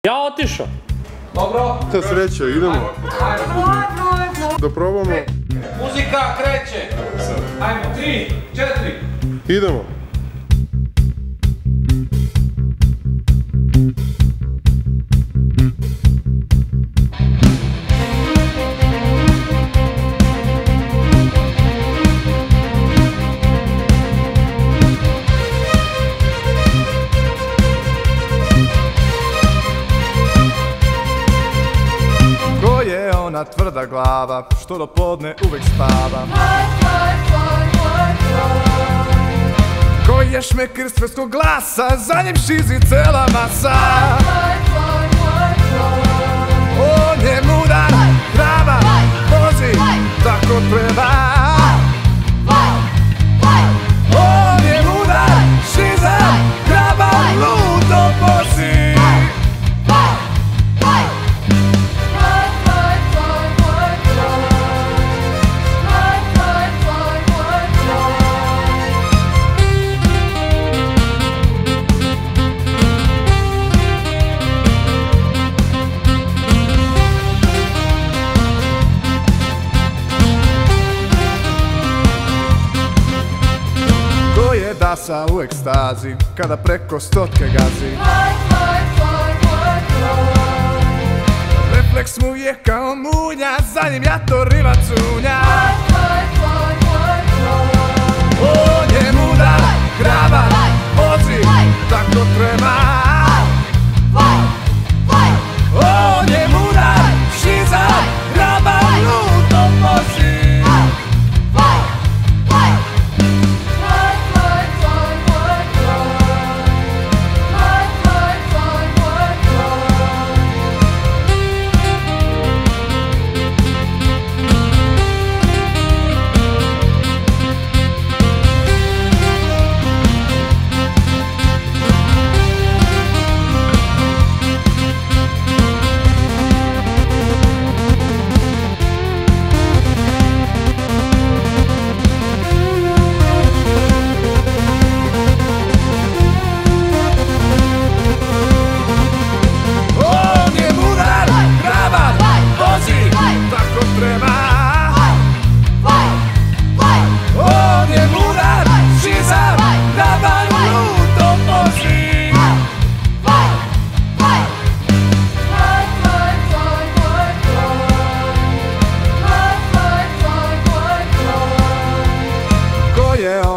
Ja otišao. Dobro. Te sreće, idemo. Da probamo. Muzika kreće. Ajmo, 3, 4. Idemo. Tvrda glava, što do podne uvek spava. Koji je šmekir svetskog glasa, za njim šizi cela masa. On je mudar, hrabar, vozi tako treba. On je mudar, šizar, hrabar, ludo vozi. Dasa u ekstazi, kada preko stotke gazi. Refleks mu je kao munja, za njim jatoriva cunja. On je mudar, hrabar, vozi, tako treba. On je mudar, šizar, hrabar, ludo vozi.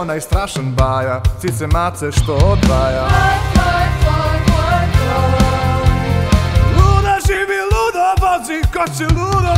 Onaj strašan baja, cice mace što odvaja. Luda živi, ludo vozi, ko će ludo